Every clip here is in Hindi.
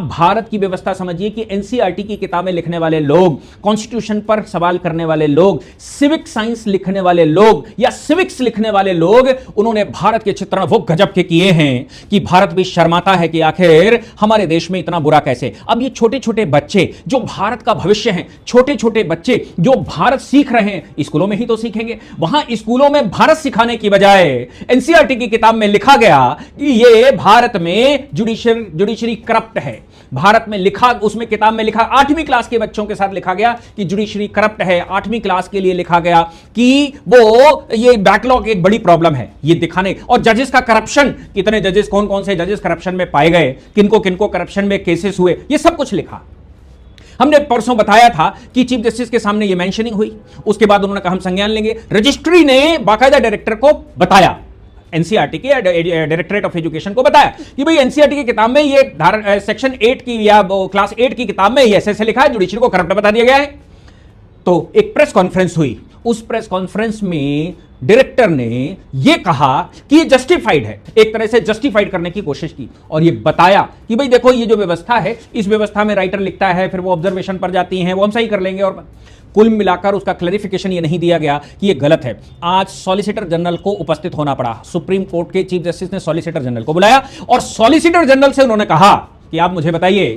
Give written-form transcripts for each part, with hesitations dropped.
भारत की व्यवस्था समझिए कि एनसीईआरटी की किताबें लिखने वाले लोग, कॉन्स्टिट्यूशन पर सवाल करने वाले लोग, सिविक साइंस लिखने वाले लोग या सिविक्स लिखने वाले लोग, उन्होंने भारत के चित्रण वो गजब के किए हैं कि भारत भी शर्माता है कि आखिर हमारे देश में इतना बुरा कैसे। अब ये छोटे छोटे बच्चे जो भारत का भविष्य हैं, छोटे छोटे बच्चे जो भारत सीख रहे हैं, स्कूलों में ही तो सीखेंगे। वहां स्कूलों में भारत सिखाने की बजाय एनसीईआरटी की किताब में लिखा गया कि ये भारत में जुडिशरी करप्ट है। भारत में लिखा, उसमें किताब में लिखा, 8वीं क्लास के बच्चों के साथ लिखा गया कि जुडिशरी करप्ट है। 8वीं क्लास के लिए लिखा गया कि वो ये बैकलॉग एक बड़ी प्रॉब्लम है, ये दिखाने। और जजेस का करप्शन, कितने जजेस, कौन कौन से जजेस करप्शन में पाए गए, किनको किनको करप्शन में केसेस हुए, ये सब कुछ लिखा। हमने परसों बताया था कि चीफ जस्टिस के सामने ये मेंशनिंग हुई, उसके बाद उन्होंने कहा हम संज्ञान लेंगे। रजिस्ट्री ने बाकायदा डायरेक्टर को बताया, एनसीईआरटी के डायरेक्टरेट ऑफ एजुकेशन को बताया कि भाई एनसीईआरटी की किताब में ये सेक्शन 8 की या क्लास 8 की किताब में ऐसे लिखा है, जुडिशरी को करप्ट बता दिया गया है। तो एक प्रेस कॉन्फ्रेंस हुई, उस प्रेस कॉन्फ्रेंस में डायरेक्टर ने यह कहा कि ये जस्टिफाइड है, एक तरह से जस्टिफाइड करने की कोशिश की और ये बताया कि भाई देखो ये जो व्यवस्था है, इस व्यवस्था में राइटर लिखता है, फिर वो ऑब्जर्वेशन पर जाती हैं, वो हम सही कर लेंगे। और कुल मिलाकर उसका क्लैरिफिकेशन ये नहीं दिया गया कि ये गलत है। आज सॉलिसिटर जनरल को उपस्थित होना पड़ा, सुप्रीम कोर्ट के चीफ जस्टिस ने सॉलिसिटर जनरल को बुलाया और सॉलिसिटर जनरल से उन्होंने कहा कि आप मुझे बताइए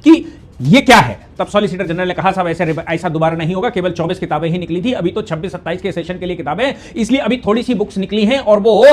कि ये क्या है। तब सॉलिसिटर जनरल ने कहा साहब ऐसा दोबारा नहीं होगा, केवल 24 किताबें ही निकली थी, अभी तो 26-27 के सेशन के लिए किताबें, इसलिए अभी थोड़ी सी बुक्स निकली हैं और वो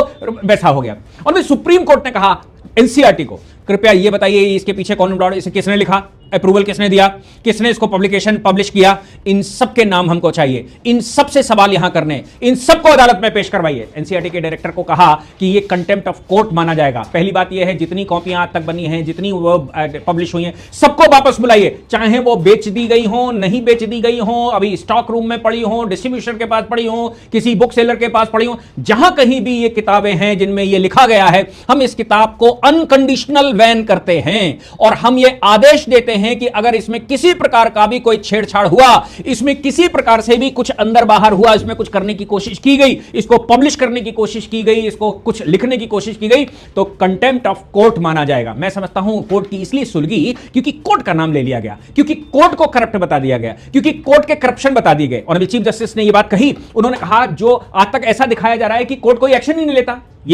वैसा हो गया। और फिर सुप्रीम कोर्ट ने कहा एनसीईआरटी को कृपया ये बताइए इसके पीछे कौन, इसे किसने लिखा, अप्रूवल किसने दिया, किसने इसको पब्लिश किया, इन सब के नाम हमको चाहिए, इन सब से सवाल यहां करने, इन सबको अदालत में पेश करवाइए। एनसीईआरटी के डायरेक्टर को कहा कि ये कंटेम्प्ट ऑफ कोर्ट माना जाएगा। पहली बात यह है जितनी कॉपियां आज तक बनी हैं, जितनी वो पब्लिश हुई हैं, सबको वापस बुलाइए, चाहे वो बेच दी गई हो, नहीं बेच दी गई हो, अभी स्टॉक रूम में पड़ी हो, डिस्ट्रीब्यूटर के पास पड़ी हो, किसी बुक सेलर के पास पड़ी हो, जहां कहीं भी ये किताबें हैं जिनमें ये लिखा गया है, हम इस किताब को अनकंडीशनल बैन करते हैं और हम ये आदेश देते हैं कि अगर इसमें किसी प्रकार का भी कोई छेड़छाड़ हुआ, इसमें किसी प्रकार से भी कुछ अंदर बाहर हुआ, इसमें कुछ करने की कोशिश की गई, इसको पब्लिश करने की कोशिश की गई, इसको कुछ लिखने की कोशिश की गई, तो कंटेम्प्ट ऑफ कोर्ट माना जाएगा। मैं समझता हूं कोर्ट की इसलिए सुलगी क्योंकि कोर्ट का नाम ले लिया गया, क्योंकि कोर्ट को करप्ट बता दिया गया, क्योंकि कोर्ट के करप्शन बता दिए गए। और अभी चीफ जस्टिस ने यह बात कही, उन्होंने कहा जो आज तक ऐसा दिखाया जा रहा है कि कोर्ट कोई एक्शन ही नहीं लेता।